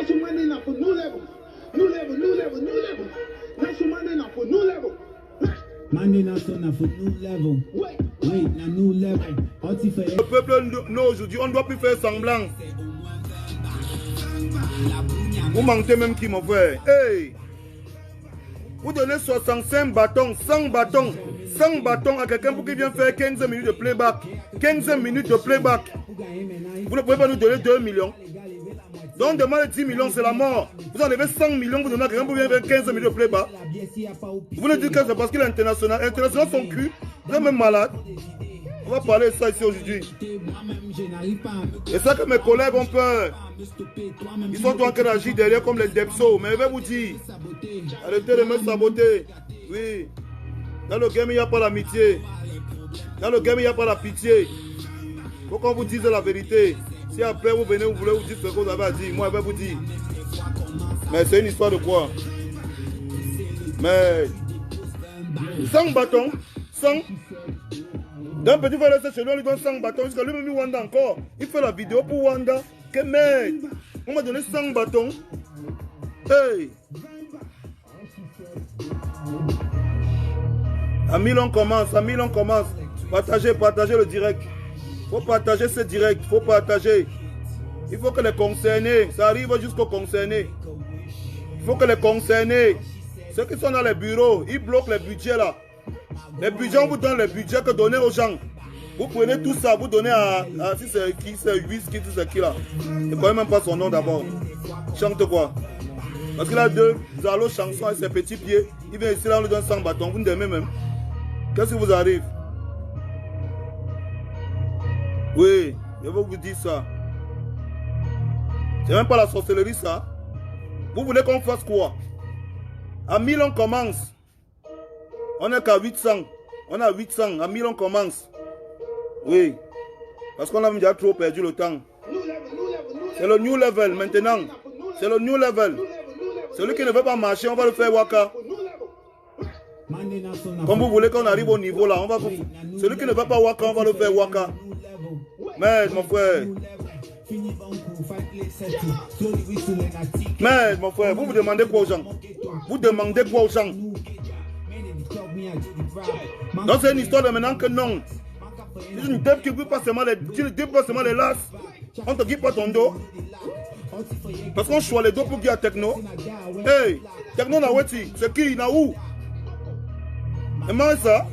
Nashumani na for new level. New level, new level, new level. Nashumani na for new level. Monday na for new level. Wait, na new level. Le peuple, non, aujourd'hui, on ne doit plus faire semblant. Vous mentez même qui, mon frère. Hey! Vous donnez 65 bâtons, 100 bâtons, 100 bâtons à quelqu'un pour qu'il vienne faire 15 minutes de playback. 15 minutes de playback. Vous ne pouvez pas nous donner 2 millions. Donc, demandez 10 millions, c'est la mort. Vous enlevez 100 millions, vous donnez à quelqu'un pour venir faire 15 minutes de playback. Vous ne dites que c'est parce qu'il est international. International, son cul. Vous êtes même malade. On va parler de ça ici aujourd'hui. Et ça que mes collègues ont peur. Ils sont en train d'agir derrière comme les Depso. Mais je vais vous dire, arrêtez de me saboter. Oui. Dans le game, il n'y a pas l'amitié. Dans le game, il n'y a pas la pitié. Il faut qu'on vous dise la vérité. Si après vous venez, vous voulez vous dire ce que vous avez à dire, moi je vais vous dire. Mais c'est une histoire de quoi? Mais 100 bâtons, 100. D'un petit frère laissé chez lui, on lui donne 100 bâtons. Jusqu'à lui-même, Wanda encore. Il fait la vidéo pour Wanda. Que merde. On m'a donné 100 bâtons. Hey. À 1000 on commence, à 1000 on commence. Partagez, partagez le direct. Faut partager ce direct, faut partager. Il faut que les concernés, ça arrive jusqu'aux concernés. Il faut que les concernés, ceux qui sont dans les bureaux, ils bloquent les budgets là. Les budgets, on vous donne les budgets que donner aux gens. Vous prenez tout ça, vous donnez à si c'est qui, c'est Whisky, tout c'est qui là. Je ne connais même pas son nom d'abord. Chante quoi? Parce qu'il a deux allos chansons et ses petits pieds. Il vient ici là, on lui donne 100 bâtons. Vous ne aimez même. Qu'est-ce qui vous arrive? Oui, je vais vous dire ça. C'est même pas la sorcellerie ça. Vous voulez qu'on fasse quoi? À 1000 on commence. On n'est qu'à 800. On a 800. À 1000 on commence. Oui. Parce qu'on a déjà trop perdu le temps. C'est le new level maintenant. C'est le new level. Celui qui ne veut pas marcher, on va le faire waka. Comme vous voulez qu'on arrive au niveau là, on va vous... Celui qui ne veut pas waka, on va le faire waka. Mais mon frère. Mais mon frère, vous demandez quoi aux gens? Vous demandez quoi aux gens? Donc c'est une histoire de maintenant que non. C'est une dep qui ne pas seulement les lasses. On ne te guide pas ton dos. Parce qu'on choisit les dos pour guider Techno. Hey, Techno na weti, c'est qui? Na où? Et moi ça.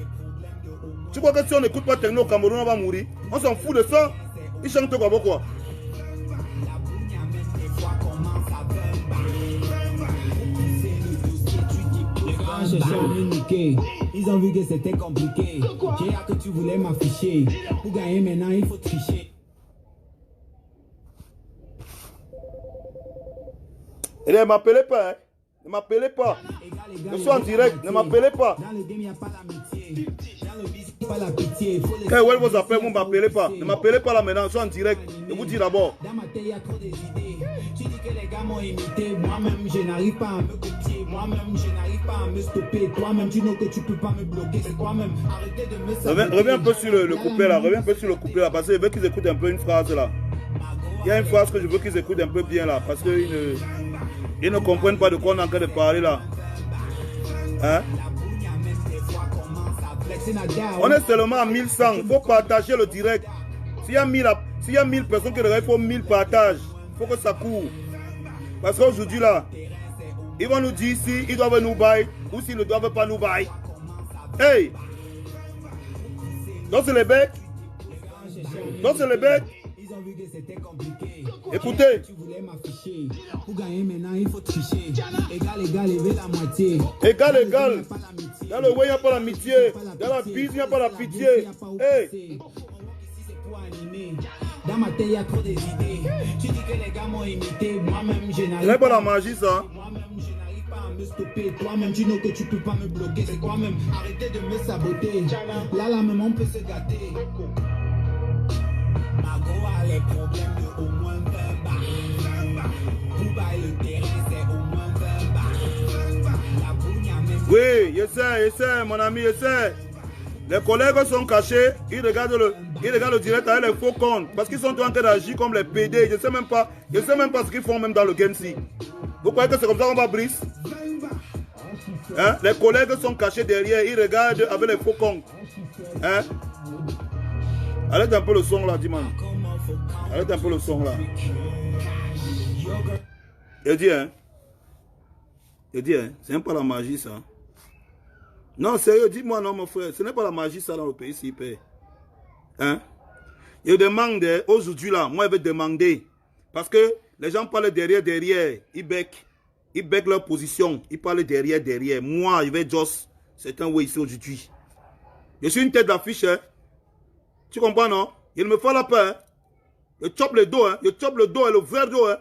Tu crois que si on n'écoute pas Techno au Cameroun, on va mourir? On s'en fout de ça. Ils chantent quoi, pourquoi? Ils ont vu que c'était compliqué. J'ai hâte que tu voulais m'afficher. Pour gagner maintenant, il faut tricher. Et ne m'appelez pas, hein. Ne m'appelez pas. Je suis en direct, ne m'appelez pas. Dans le game, il n'y a pas l'amitié. Dans le business, il n'y a pas la pitié. Quand vous vous appelez, vous ne m'appelez pas. Ne m'appelez pas là maintenant, je suis en direct. Je vous dis d'abord. Dans ma tête, il y a trop des idées. Tu dis que les gars m'ont imité. Moi-même, je n'arrive pas à me copier. Moi-même, je n'arrive pas à me stopper. Toi-même, tu sais que tu ne peux pas me bloquer. C'est toi-même. Arrêtez de me saboter. Reviens un peu sur le couplet là. Reviens un peu sur le couplet là. Parce que je veux qu'ils écoutent un peu une phrase là. Il y a une phrase que je veux qu'ils écoutent un peu bien là. Parce qu'ils ne comprennent pas de quoi on est en train de parler là. Hein? On est seulement à 1100. Il faut partager le direct. S'il y a 1000 personnes qui regardent, il faut 1000 partages. Il faut que ça court. Parce qu'aujourd'hui là, ils vont nous dire si ils doivent nous bailler ou s'ils ne doivent pas nous bailler. Hey! Donc c'est les bêtes. Donc c'est les bêtes. Écoutez. Pour gagner maintenant, il faut tricher. Égal, égal, lever la moitié. Égal, égal. Dans le way, il n'y a pas l'amitié. Dans la bise, il n'y a pas la pitié. Hey. Dans ma tête, il y a trop des idées. Tu dis que les gars m'ont imité. Moi-même, je n'arrive pas. pas la magie, ça. Moi-même, je n'arrive pas à me stopper. Toi-même, tu sais que tu peux pas me bloquer. C'est toi-même. Arrêtez de me saboter. Là, même, on peut se gâter. Margot a les problèmes de au moins 20 bars. Pour bailler le terrain, c'est au moins 20 bars. La bougne a même... Oui, je sais, mon ami, je sais. Les collègues sont cachés, ils regardent Ils regardent le direct avec les faux comptes. Parce qu'ils sont en train d'agir comme les PD. Je ne sais même pas ce qu'ils font même dans le game-ci. Vous croyez que c'est comme ça qu'on va briser? Hein? Les collègues sont cachés derrière. Ils regardent avec les faux comptes. Hein? Arrête un peu le son là, Diman. Arrête un peu le son là. Il dit, hein? C'est même pas la magie ça. Non, sérieux, dis-moi non, mon frère. Ce n'est pas la magie ça dans le pays, s'il paie. Hein? Je demande aujourd'hui là, moi je vais demander. Parce que les gens parlent derrière. Ils bec leur position. Ils parlent derrière. Moi, je vais juste. C'est un way ici aujourd'hui. Je suis une tête d'affiche. Hein? Tu comprends, non? Il ne me faut la peur. Hein? Je chope le dos. Hein? Je chope le dos et le vrai dos. Hein?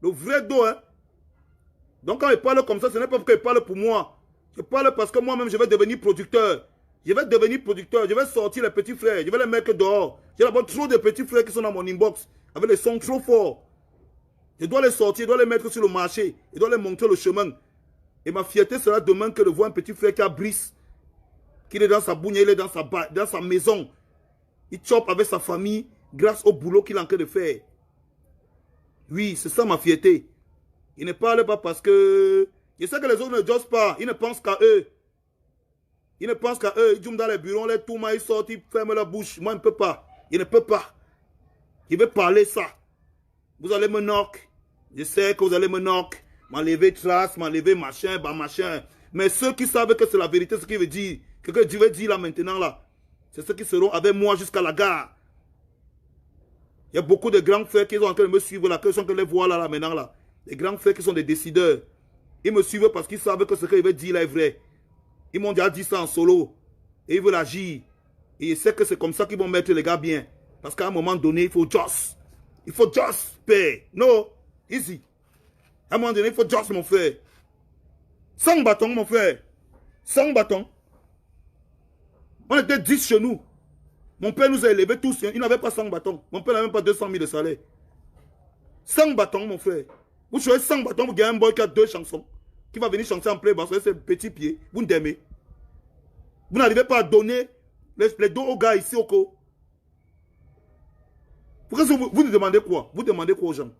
Le vrai dos. Hein? Donc quand je parle comme ça, ce n'est pas parce que je parle pour moi. Je parle parce que moi-même, je vais devenir producteur. Je vais sortir les petits frères. Je vais les mettre dehors. J'ai d'abord trop de petits frères qui sont dans mon inbox. Avec les sons trop forts. Je dois les sortir, je dois les mettre sur le marché. Je dois les montrer le chemin. Et ma fierté sera demain que de voir un petit frère qui a brise. Qu'il est dans sa bougne, il est dans sa maison. Il chope avec sa famille grâce au boulot qu'il est en train de faire. Oui, c'est ça ma fierté. Il ne parle pas parce que... Je sais que les autres ne josent pas. Ils ne pensent qu'à eux. Ils jouent dans les bureaux, les tourments, ils sortent, ils ferment la bouche. Moi, je ne peux pas. Je ne peux pas. Je vais parler ça. Vous allez me knock. Je sais que vous allez me knock. M'enlever trace, m'enlever machin, bah machin. Mais ceux qui savent que c'est la vérité, ce qu'il veut dire, ce que Dieu veut dire là maintenant, là, c'est ceux qui seront avec moi jusqu'à la gare. Il y a beaucoup de grands frères qui sont en train de me suivre là, que sont en train de les voir là maintenant là. Les grands frères qui sont des décideurs. Ils me suivent parce qu'ils savent que ce qu'il veut dire là est vrai. Ils m'ont déjà dit ça en solo. Et ils veulent agir. Et je sais que c'est comme ça qu'ils vont mettre les gars bien. Parce qu'à un moment donné, il faut just. Il faut just pay. No, easy. À un moment donné, il faut just, mon frère. 100 bâtons, mon frère. 100 bâtons. On était 10 chez nous. Mon père nous a élevés tous. Il n'avait pas 100 bâtons. Mon père n'avait même pas 200 000 de salaire. 100 bâtons, mon frère. Vous choisissez 100 bâtons, vous gagnez un boy qui a 2 chansons. Qui va venir chanter en playback sur ses petits pieds. Vous n'aimez. Vous n'arrivez pas à donner les dos aux gars ici au co. Pourquoi vous nous demandez quoi? Vous demandez quoi aux gens?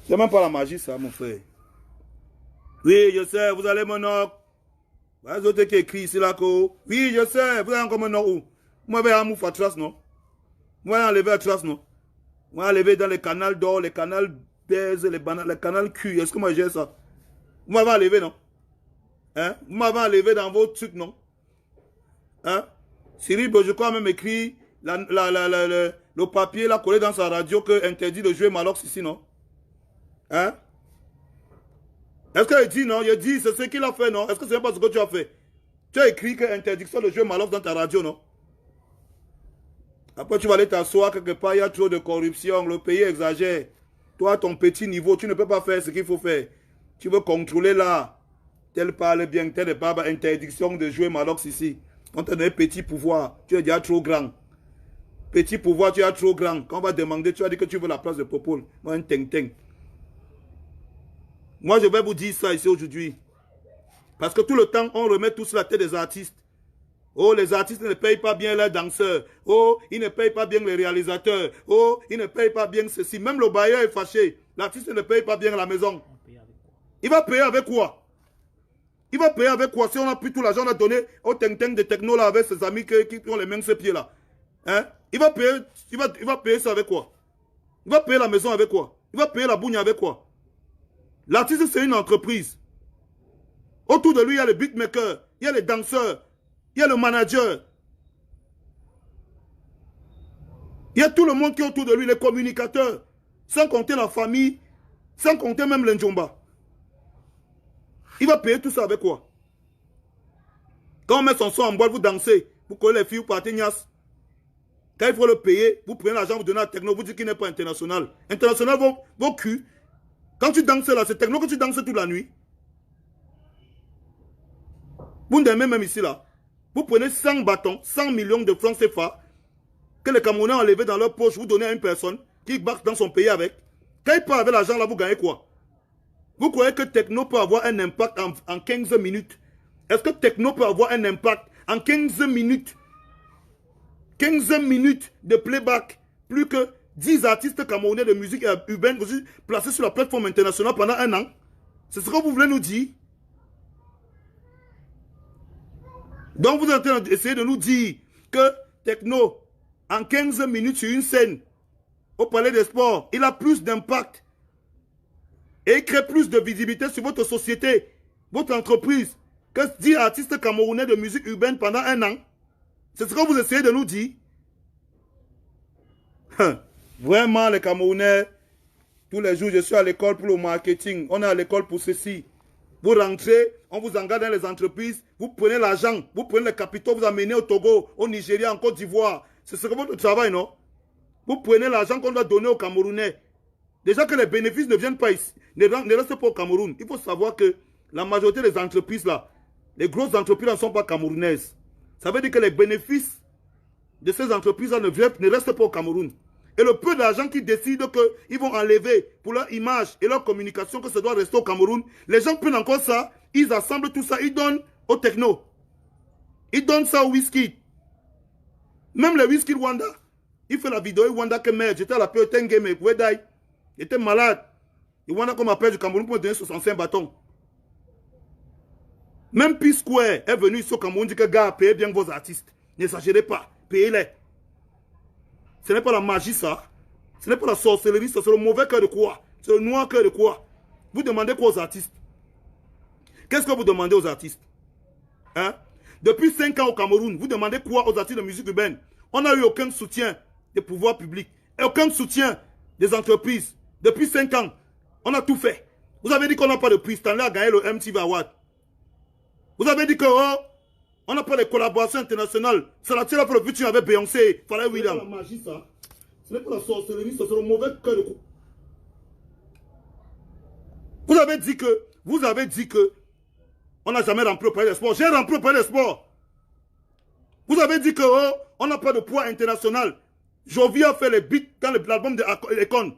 C'est même pas la magie ça, mon frère. Oui, je sais, vous allez me knock. Les autres qui écrit ici là, quoi. Oui, je sais, vous allez encore me knock où? Moi, je vais à Mouf à trace, non? Moi, je vais enlever à trace, non? Moi, je vais enlever dans les canals d'or, les canals baise, les canals cul. Est-ce que moi j'ai ça? Vous m'avez enlevé, non? Hein? Vous m'avez enlevé dans vos trucs, non? Hein? Cyril, je crois même écrit le papier là collé dans sa radio que interdit de jouer Malox ici, non? Hein? Est-ce qu'il dit non? Il dit c'est ce qu'il a fait, non? Est-ce que c'est pas ce que tu as fait? Tu as écrit que interdiction de jouer Malox dans ta radio, non? Après tu vas aller t'asseoir quelque part, il y a trop de corruption, le pays exagère. Toi, ton petit niveau, tu ne peux pas faire ce qu'il faut faire. Tu veux contrôler là. Tel parle bien, tel pas, interdiction de jouer Malox ici. On te donne petit pouvoir, tu es déjà trop grand. Petit pouvoir, tu es trop grand. Quand on va demander, tu vas dire que tu veux la place de Popol. Moi, un ting-ting. Moi, je vais vous dire ça ici aujourd'hui. Parce que tout le temps, on remet tout sur la tête des artistes. Oh, les artistes ne payent pas bien leurs danseurs. Oh, ils ne payent pas bien les réalisateurs. Oh, ils ne payent pas bien ceci. Même le bailleur est fâché. L'artiste ne paye pas bien la maison. Il va payer avec quoi? Il va payer avec quoi? Si on a pris tout l'argent, on a donné au ting-ting de techno là avec ses amis qui ont les mains sur ses pieds là. Hein? Il va payer ça avec quoi? Il va payer la maison avec quoi? Il va payer la bougne avec quoi? L'artiste, c'est une entreprise. Autour de lui, il y a les beatmakers, il y a les danseurs, il y a le manager. Il y a tout le monde qui est autour de lui, les communicateurs. Sans compter la famille, sans compter même l'Njomba. Il va payer tout ça avec quoi? Quand on met son son en boîte, vous dansez, vous collez les filles, vous partez nias. Quand il faut le payer, vous prenez l'argent, vous donnez à Techno, vous dites qu'il n'est pas international. International, vos culs. Quand tu danses là, c'est Techno que tu danses toute la nuit. Vous n'aimez même ici là. Vous prenez 100 bâtons, 100 millions de francs CFA, que les Camerounais ont enlevé dans leur poche, vous donnez à une personne qui bat dans son pays avec. Quand il part avec l'argent là, vous gagnez quoi? Vous croyez que Techno peut avoir un impact en 15 minutes? Est-ce que Techno peut avoir un impact en 15 minutes. 15 minutes de playback. Plus que 10 artistes camerounais de musique urbaine aussi placés sur la plateforme internationale pendant un an. C'est ce que vous voulez nous dire? Donc vous êtes en train d'essayer de nous dire que Tekno, en 15 minutes sur une scène, au Palais des Sports, il a plus d'impact et il crée plus de visibilité sur votre société, votre entreprise, que 10 artistes camerounais de musique urbaine pendant un an. C'est ce que vous essayez de nous dire? Vraiment, les Camerounais, tous les jours, je suis à l'école pour le marketing. On est à l'école pour ceci. Vous rentrez, on vous engage dans les entreprises, vous prenez l'argent, vous prenez les capitaux, vous amenez au Togo, au Nigeria, en Côte d'Ivoire. C'est ce que votre travail, non? Vous prenez l'argent qu'on doit donner aux Camerounais. Déjà que les bénéfices ne viennent pas ici, ne restent pas au Cameroun. Il faut savoir que la majorité des entreprises là, les grosses entreprises ne sont pas camerounaises. Ça veut dire que les bénéfices de ces entreprises-là ne restent pas au Cameroun. Et le peu d'argent qui décident qu'ils vont enlever pour leur image et leur communication que ça doit rester au Cameroun, les gens prennent encore ça, ils assemblent tout ça, ils donnent au Tekno. Ils donnent ça au Wizkid. Même le Wizkid Wanda, il fait la vidéo, Wanda que merde, j'étais à la paix, Tengeme, j'étais malade. Et Wanda qu'on m'appelle du Cameroun pour me donner 65 bâtons. Même P-Square est venu ici au Cameroun dire que gars, payez bien vos artistes. N'exagérez pas, payez-les. Ce n'est pas la magie ça. Ce n'est pas la sorcellerie, c'est le mauvais cœur de quoi? C'est le noir cœur de quoi? Vous demandez quoi aux artistes? Qu'est-ce que vous demandez aux artistes? Hein? Depuis 5 ans au Cameroun, vous demandez quoi aux artistes de musique urbaine? On n'a eu aucun soutien des pouvoirs publics et aucun soutien des entreprises. Depuis 5 ans, on a tout fait. Vous avez dit qu'on n'a pas de prix. Stanley a gagné le MTV Award. Vous avez dit que on n'a pas de collaboration internationale. C'est la tire pour le futur avec Beyoncé, Pharrell Williams. Ce n'est pas la magie ça. Ce n'est pas la sorcellerie, c'est le mauvais cœur de coup. Vous avez dit que on n'a jamais rempli le palais des sports. J'ai rempli le palais des sports. Vous avez dit que on n'a pas de poids international. Jovi a fait les beats dans l'album de Akon.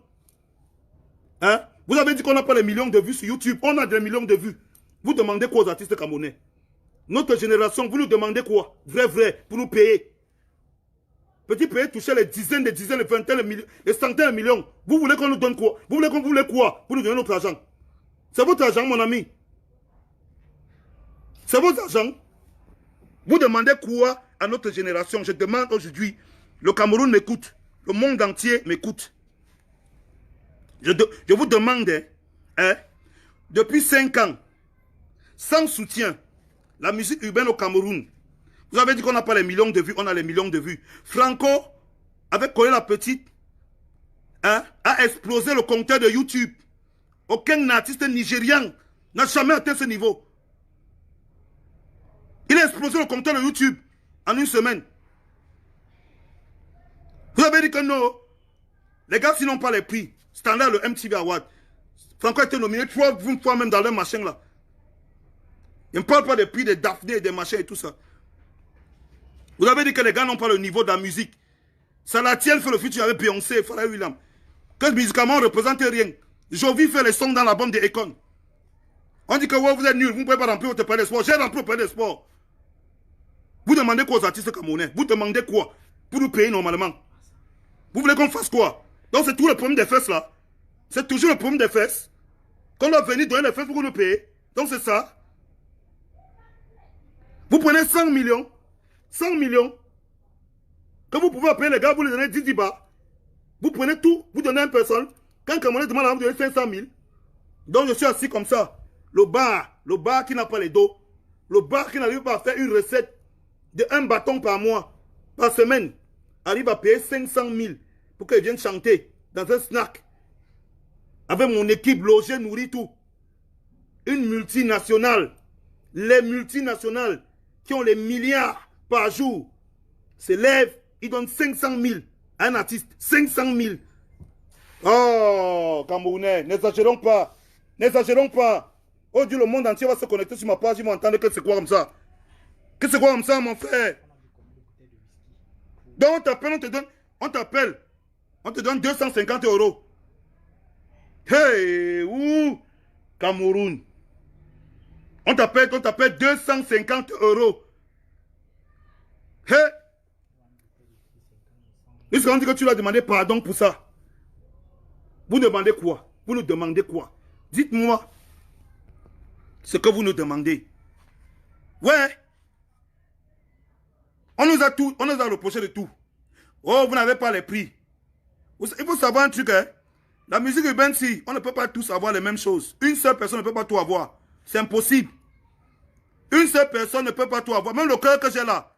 Hein? Vous avez dit qu'on n'a pas les millions de vues sur YouTube. On a des millions de vues. Vous demandez quoi aux artistes camerounais? Notre génération, vous nous demandez quoi? Vrai, pour nous payer. Petit pays toucher les dizaines, les vingtaines, les centaines de millions. Vous voulez qu'on nous donne quoi? Vous voulez quoi pour nous donner notre argent? C'est votre argent, mon ami. C'est votre argent. Vous demandez quoi à notre génération? Je demande aujourd'hui, le Cameroun m'écoute, le monde entier m'écoute. Je vous demande, depuis 5 ans, sans soutien, la musique urbaine au Cameroun, vous avez dit qu'on n'a pas les millions de vues, on a les millions de vues. Franco, avec Colé la Petite, a explosé le compteur de YouTube. Aucun artiste nigérian n'a jamais atteint ce niveau. Il a explosé le compteur de YouTube en une semaine. Vous avez dit que non, les gars, s'ils n'ont pas les prix, Standard, le MTV Award, Franco a été nominé 3 fois même dans leur machin là. Il ne parle pas des prix des Daphné, des machins et tout ça. Vous avez dit que les gars n'ont pas le niveau de la musique. Salatiel fait le futur avec Beyoncé et Pharrell Williams. Que musicalement on ne représente rien. Jovi fait les sons dans l'album de Akon. On dit que ouais, vous êtes nuls, vous ne pouvez pas remplir votre palais de sport. J'ai rempli le palais de sport. Vous demandez quoi aux artistes camerounais? Vous demandez quoi pour nous payer normalement? Vous voulez qu'on fasse quoi? Donc c'est tout le problème des fesses là. C'est toujours le problème des fesses. Qu'on doit venir donner les fesses pour nous payer. Donc c'est ça. Vous prenez 100 millions. 100 millions. Quand vous pouvez payer les gars, vous les donnez 10 bas. Vous prenez tout, vous donnez à une personne. Quand un Camerounais demande à vous donner 500 000. Donc je suis assis comme ça. Le bar qui n'a pas les dos. Le bar qui n'arrive pas à faire une recette de 1 bâton par mois, par semaine, arrive à payer 500 000 pour qu'ils viennent chanter dans un snack. Avec mon équipe logée, nourrie, tout. Une multinationale. Les multinationales qui ont les milliards par jour se lèvent, ils donnent 500 000 à un artiste. 500 000. Oh, Camerounais, n'exagérons pas. N'exagérons pas. Oh Dieu, le monde entier va se connecter sur ma page, ils vont entendre que c'est quoi comme ça. Que c'est quoi comme ça, mon frère? Donc on t'appelle, on te donne 250 €. Hey, ouh, Cameroun. On t'appelle 250 €. Hé! Est-ce qu'on dit que tu lui as demandé pardon pour ça? Vous demandez quoi? Vous nous demandez quoi? Dites-moi ce que vous nous demandez. Ouais. On nous a reproché de tout. Oh, vous n'avez pas les prix. Il faut savoir un truc, hein. La musique urbaine, si, on ne peut pas tous avoir les mêmes choses. Une seule personne ne peut pas tout avoir. C'est impossible. Une seule personne ne peut pas tout avoir. Même le cœur que j'ai là.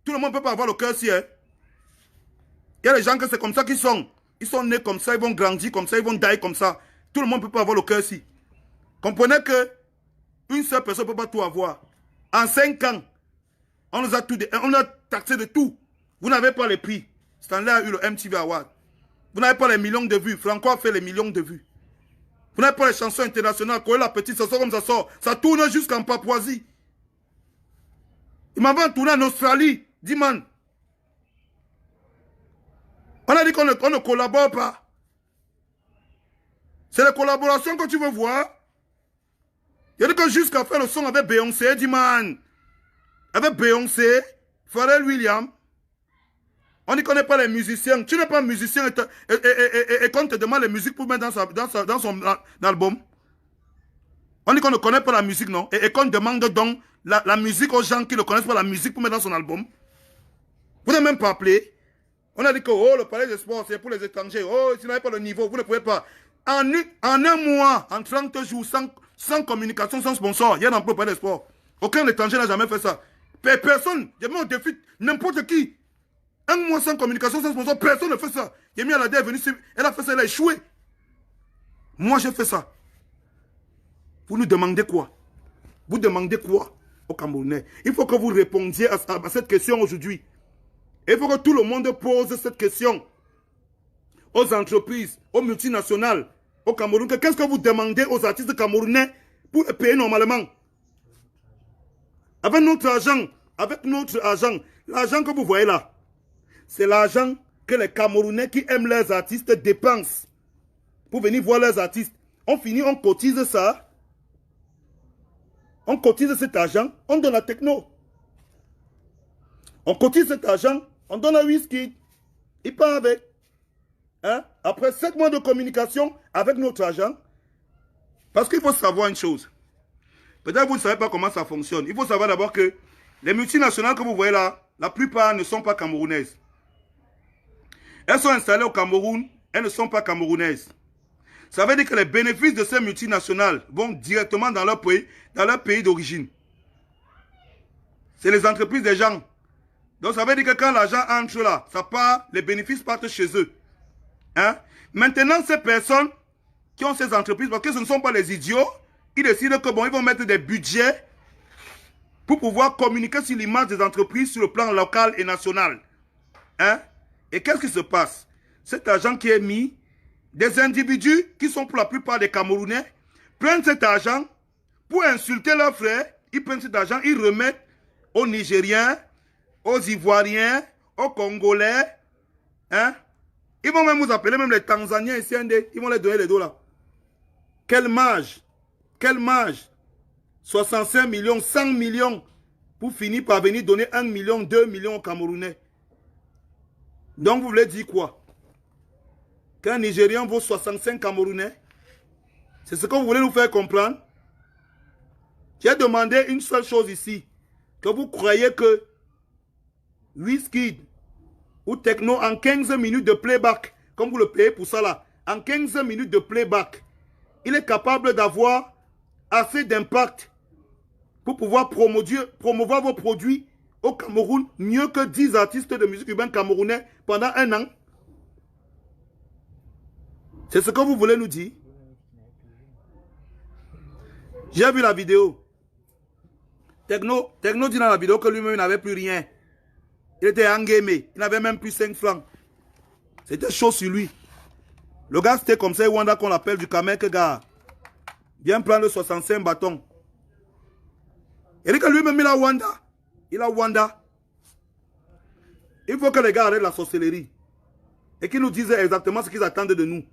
Tout le monde ne peut pas avoir le cœur si, hein. Il y a des gens que c'est comme ça qu'ils sont. Ils sont nés comme ça, ils vont grandir comme ça, ils vont die comme ça. Tout le monde ne peut pas avoir le cœur si. Comprenez que une seule personne ne peut pas tout avoir. En 5 ans, on nous a on a taxé de tout. Vous n'avez pas les prix. Stanley a eu le MTV Award. Vous n'avez pas les millions de vues. Franco a fait les millions de vues. Vous n'avez pas les chansons internationales. Quand la petite, ça sort comme ça sort. Ça tourne jusqu'en Papouasie. Il m'avait tourné en Australie. Dis man. On a dit qu'on ne collabore pas. C'est la collaboration que tu veux voir. Il a dit que jusqu'à faire le son avec Beyoncé, dis man. Avec Beyoncé, Pharrell Williams. On dit qu'on n'est pas les musiciens. Tu n'es pas musicien et qu'on te demande les musiques pour mettre dans son album. On dit qu'on ne connaît pas la musique, non? Et qu'on demande donc la musique aux gens qui ne connaissent pas la musique pour mettre dans son album. Vous n'avez même pas appelé. On a dit que oh, le palais des sports, c'est pour les étrangers. Oh, si vous n'avez pas le niveau, vous ne pouvez pas. En un mois, en 30 jours, sans communication, sans sponsor, il y a un emploi au palais des sports. Aucun étranger n'a jamais fait ça. Personne, j'ai mis au défi n'importe qui. Un mois sans communication, sans sponsor, personne ne fait ça. Yemi Alade est venue, elle a fait ça, elle a échoué. Moi, j'ai fait ça. Vous nous demandez quoi? Vous demandez quoi aux Camerounais? Il faut que vous répondiez à cette question aujourd'hui. Il faut que tout le monde pose cette question aux entreprises, aux multinationales, au Cameroun. Qu'est-ce que vous demandez aux artistes camerounais pour les payer normalement? Avec notre argent, l'argent que vous voyez là, c'est l'argent que les Camerounais qui aiment leurs artistes dépensent pour venir voir leurs artistes. On finit, on cotise ça. On cotise cet argent, on donne la techno. On cotise cet argent, on donne à Wizkid. Il part avec. Hein? Après 7 mois de communication avec notre argent. Parce qu'il faut savoir une chose. Peut-être que vous ne savez pas comment ça fonctionne. Il faut savoir d'abord que les multinationales que vous voyez là, la plupart ne sont pas camerounaises. Elles sont installées au Cameroun, elles ne sont pas camerounaises. Ça veut dire que les bénéfices de ces multinationales vont directement dans leur pays d'origine. C'est les entreprises des gens. Donc ça veut dire que quand l'argent entre là, ça part, les bénéfices partent chez eux. Hein? Maintenant, ces personnes qui ont ces entreprises, parce que ce ne sont pas les idiots, ils décident que bon, ils vont mettre des budgets pour pouvoir communiquer sur l'image des entreprises sur le plan local et national. Hein? Et qu'est-ce qui se passe? Cet argent qui est mis, des individus qui sont pour la plupart des Camerounais prennent cet argent pour insulter leurs frères. Ils prennent cet argent, ils remettent aux Nigériens, aux Ivoiriens, aux Congolais. Hein? Ils vont même vous appeler, même les Tanzaniens ici, ils vont les donner les dos là. Quel mage! Quel mage! 65 millions, 100 millions pour finir par venir donner 1 million, 2 millions aux Camerounais. Donc vous voulez dire quoi? Qu'un Nigérian vaut 65 Camerounais? C'est ce que vous voulez nous faire comprendre? J'ai demandé une seule chose ici. Que vous croyez que Wizkid ou Techno en 15 minutes de playback, comme vous le payez pour ça là, en 15 minutes de playback, il est capable d'avoir assez d'impact pour pouvoir promouvoir vos produits au Cameroun mieux que 10 artistes de musique urbaine camerounais pendant 1 an? C'est ce que vous voulez nous dire? J'ai vu la vidéo. Techno dit dans la vidéo que lui-même n'avait plus rien. Il était engamé. Il n'avait même plus 5 francs. C'était chaud sur lui. Le gars, c'était comme ça, Wanda qu'on l'appelle du Kamek, gars. Viens prendre 65 bâtons. Il dit que lui-même, il a Wanda. Il a Wanda. Il faut que les gars arrêtent la sorcellerie. Et qu'ils nous disent exactement ce qu'ils attendent de nous.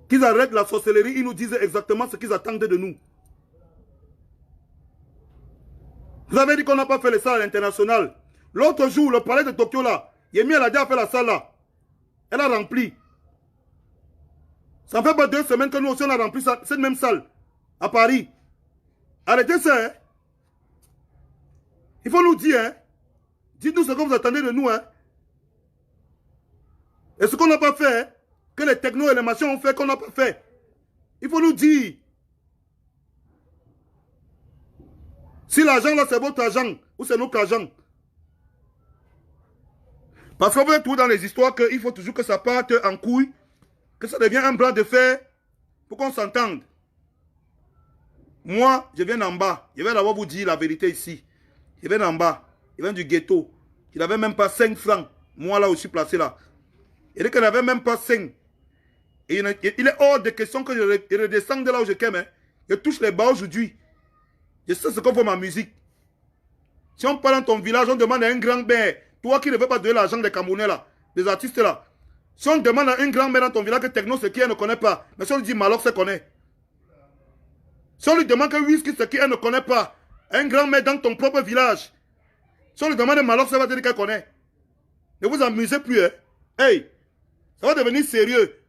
Qu'ils arrêtent la sorcellerie, ils nous disent exactement ce qu'ils attendent de nous. Vous avez dit qu'on n'a pas fait les salles à l'international. L'autre jour, le palais de Tokyo là, Yemi Alade a fait la salle là. Elle a rempli. Ça fait pas 2 semaines que nous aussi on a rempli cette même salle à Paris. Arrêtez ça, hein. Il faut nous dire, hein. Dites-nous ce que vous attendez de nous, hein. Et ce qu'on n'a pas fait, hein, que les technos et les machins ont fait qu'on n'a pas fait. Il faut nous dire. Si l'argent là c'est votre argent ou c'est notre argent. Parce qu'on veut tout dans les histoires qu'il faut toujours que ça parte en couille, que ça devienne un bras de fer pour qu'on s'entende. Moi, je viens d'en bas. Je vais d'abord vous dire la vérité ici. Je viens d'en bas. Je viens du ghetto. Il n'avait même pas 5 francs. Moi là où je suis placé là. Il dit qu'il n'avait même pas 5. Et il est hors de question que je redescende de là où je kemme. Hein. Je touche les bas aujourd'hui. Je sais ce qu'on fait ma musique. Si on parle dans ton village, on demande à un grand-père. Toi qui ne veux pas donner l'argent des Camerounais là, des artistes là. Si on demande à un grand-mère dans ton village que Techno c'est qui elle ne connaît pas, mais si on lui dit Malox elle connaît. Si on lui demande que Whisky c'est qui elle ne connaît pas, un grand-mère dans ton propre village. Si on lui demande Malox elle va dire qu'elle connaît. Ne vous amusez plus, hein. Hey, ça va devenir sérieux.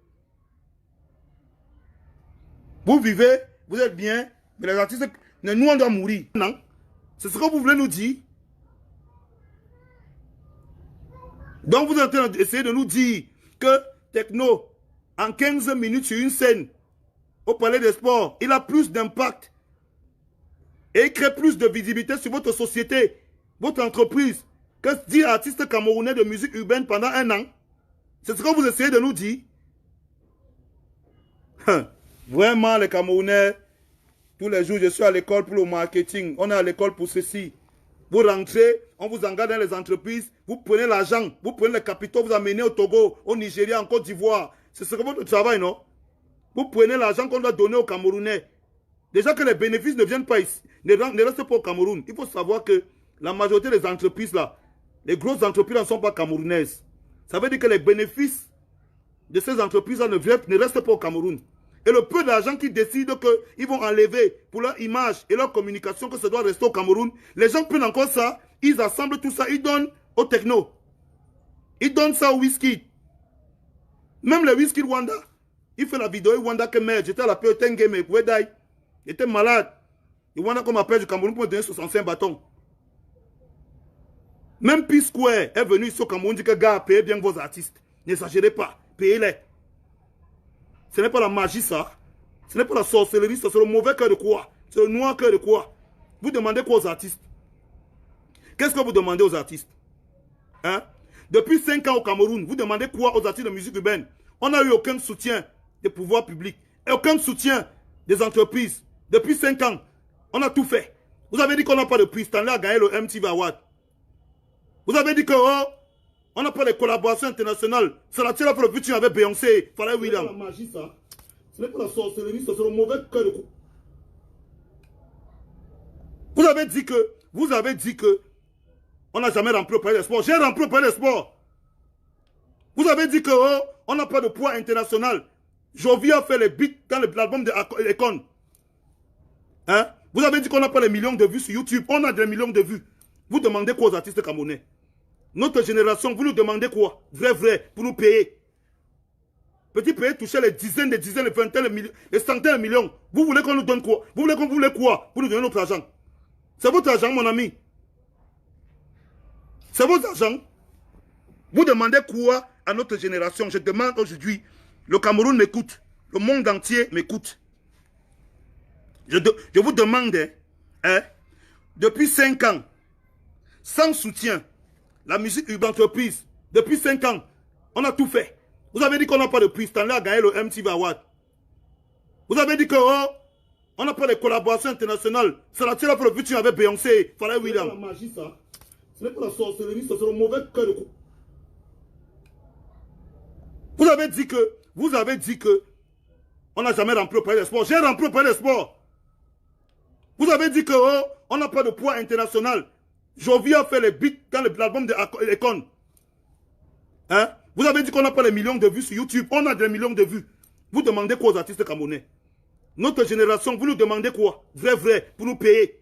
Vous vivez, vous êtes bien, mais les artistes, nous on doit mourir. Non, c'est ce que vous voulez nous dire. Donc vous êtes en train d'essayer de nous dire que Techno, en 15 minutes sur une scène, au Palais des Sports, il a plus d'impact et il crée plus de visibilité sur votre société, votre entreprise, que 10 artistes camerounais de musique urbaine pendant 1 an. C'est ce que vous essayez de nous dire. Vraiment, les Camerounais, tous les jours, je suis à l'école pour le marketing. On est à l'école pour ceci. Vous rentrez, on vous engage dans les entreprises, vous prenez l'argent, vous prenez les capitaux, vous amenez au Togo, au Nigeria, en Côte d'Ivoire. C'est ce que votre travail, non? Vous prenez l'argent qu'on doit donner aux Camerounais. Déjà que les bénéfices ne viennent pas ici, ne restent pas au Cameroun. Il faut savoir que la majorité des entreprises là, les grosses entreprises ne sont pas camerounaises. Ça veut dire que les bénéfices de ces entreprises là ne restent pas au Cameroun. Et le peu d'argent qui décident qu'ils vont enlever pour leur image et leur communication que ça doit rester au Cameroun, les gens prennent encore ça, ils assemblent tout ça, ils donnent au Techno. Ils donnent ça au Whisky. Même le Whisky Rwanda, il fait la vidéo Rwanda que merde, j'étais à la PET Game, j'étais malade. Et Rwanda qu'on m'appelle du Cameroun pour me donner 65 bâtons. Même P-Square est venu ici au Cameroun dire que gars, payez bien vos artistes. N'exagérez pas, payez-les. Ce n'est pas la magie ça. Ce n'est pas la sorcellerie, c'est le mauvais cœur de quoi? C'est le noir cœur de quoi? Vous demandez quoi aux artistes? Qu'est-ce que vous demandez aux artistes? Hein? Depuis 5 ans au Cameroun, vous demandez quoi aux artistes de musique urbaine? On n'a eu aucun soutien des pouvoirs publics et aucun soutien des entreprises. Depuis 5 ans, on a tout fait. Vous avez dit qu'on n'a pas de prix. Stanley a gagné le MTV Award. Vous avez dit que on n'a pas de collaboration internationale. C'est la tire pour le but avec Beyoncé, Pharrell Williams. Ce n'est pas la magie ça. Ce n'est pas la sorcellerie, c'est le mauvais cœur de coup. Vous avez dit que on n'a jamais rempli le Palais des Sports. J'ai rempli le Palais des Sports. Vous avez dit que on n'a pas de poids international. Jovi a fait les beats dans l'album de Akon. Hein? Vous avez dit qu'on n'a pas les millions de vues sur YouTube. On a des millions de vues. Vous demandez quoi aux artistes camerounais? Notre génération, vous nous demandez quoi? Vrai, pour nous payer. Petit pays toucher les dizaines, les vingtaines, les centaines de millions. Vous voulez qu'on nous donne quoi? Vous voulez quoi pour nous donner notre argent? C'est votre argent, mon ami. C'est votre argent. Vous demandez quoi à notre génération? Je demande aujourd'hui, le Cameroun m'écoute, le monde entier m'écoute. Je vous demande, depuis 5 ans, sans soutien, la musique urbaine entreprise, depuis 5 ans, on a tout fait. Vous avez dit qu'on n'a pas de prix. Stanley a gagné le MTV Award. Vous avez dit que on n'a pas de collaboration internationale. C'est la tire pour le but avec Beyoncé, Pharrell Williams. Ce n'est pas la magie ça. Ce n'est pas la sorcellerie, c'est le mauvais cœur de coup. Vous avez dit que on n'a jamais rempli le Palais des Sports. J'ai rempli le Palais des Sports. Vous avez dit que on n'a pas de poids international. Jovi a fait les beats dans l'album de Akon. Hein? Vous avez dit qu'on n'a pas les millions de vues sur YouTube. On a des millions de vues. Vous demandez quoi aux artistes camerounais? Notre génération, vous nous demandez quoi? Vrai, pour nous payer.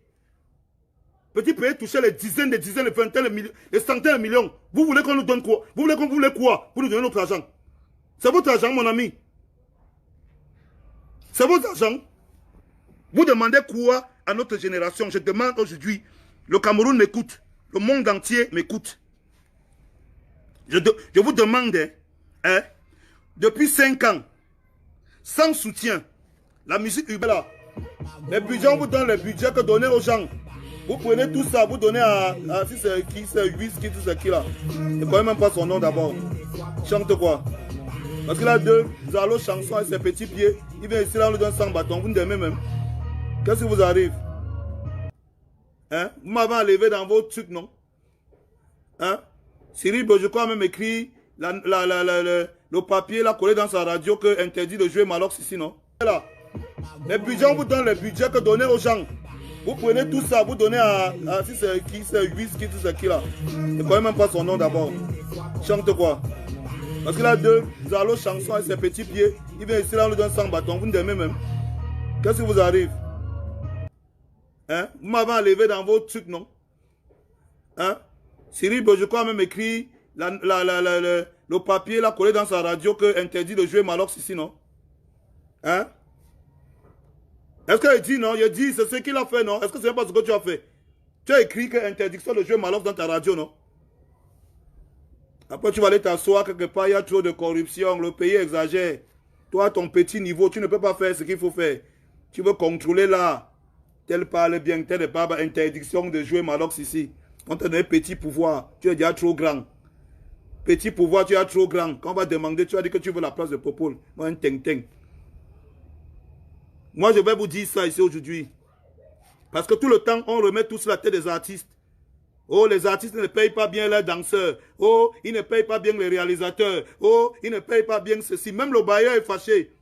Petit pays toucher les dizaines, les vingtaines, les centaines de millions. Vous voulez qu'on nous donne quoi? Vous voulez quoi pour nous donner notre argent? C'est votre argent, mon ami. C'est votre argent. Vous demandez quoi à notre génération? Je demande aujourd'hui, le Cameroun m'écoute, le monde entier m'écoute. Je vous demande, hein, depuis 5 ans, sans soutien, la musique urbaine là, les budgets, on vous donne les budgets que donner aux gens. Vous prenez tout ça, vous donnez à si c'est qui, c'est Whisky, tout c'est qui là. Ne connais même pas son nom d'abord. Chante quoi? Parce qu'il a 2 allos chansons avec ses petits pieds. Il vient ici là, on lui donne 100 bâtons. Vous ne aimez même. Qu'est-ce qui vous arrive? Hein? Vous m'avez enlevé dans vos trucs, non? Hein? Cyril Bojoko a même écrit le papier là collé dans sa radio que interdit de jouer Malox ici, non? Là. Les budgets, on vous donne les budgets que donner aux gens. Vous prenez tout ça, vous donnez à si c'est qui, c'est Whisky, tout c'est qui là. Ne connais même pas son nom d'abord. Chante quoi? Parce qu'il a 2 allos chansons avec ses petits pieds. Il vient ici là, on lui donne 100 bâtons. Vous ne aimez même. Qu'est-ce qui vous arrive? Hein? Vous m'avez enlevé dans vos trucs, non? Hein? Cyril Bojoko a même écrit le papier là collé dans sa radio que interdit de jouer Malox ici, non? Hein? Est-ce qu'il dit non? Il dit c'est ce qu'il a fait, non? Est-ce que c'est pas ce que tu as fait? Tu as écrit que interdiction de jouer Malox dans ta radio, non? Après tu vas aller t'asseoir quelque part, il y a trop de corruption, le pays exagère. Toi, à ton petit niveau, tu ne peux pas faire ce qu'il faut faire. Tu veux contrôler là. Tel parle bien, tel parle interdiction de jouer Malox ici. On te donne petit pouvoir, tu es déjà trop grand. Petit pouvoir, tu es trop grand. Quand on va demander, tu vas dire que tu veux la place de Popol. Moi, un ting-ting. Moi, je vais vous dire ça ici aujourd'hui. Parce que tout le temps, on remet tout sur la tête des artistes. Oh, les artistes ne payent pas bien leurs danseurs. Oh, ils ne payent pas bien les réalisateurs. Oh, ils ne payent pas bien ceci. Même le bailleur est fâché.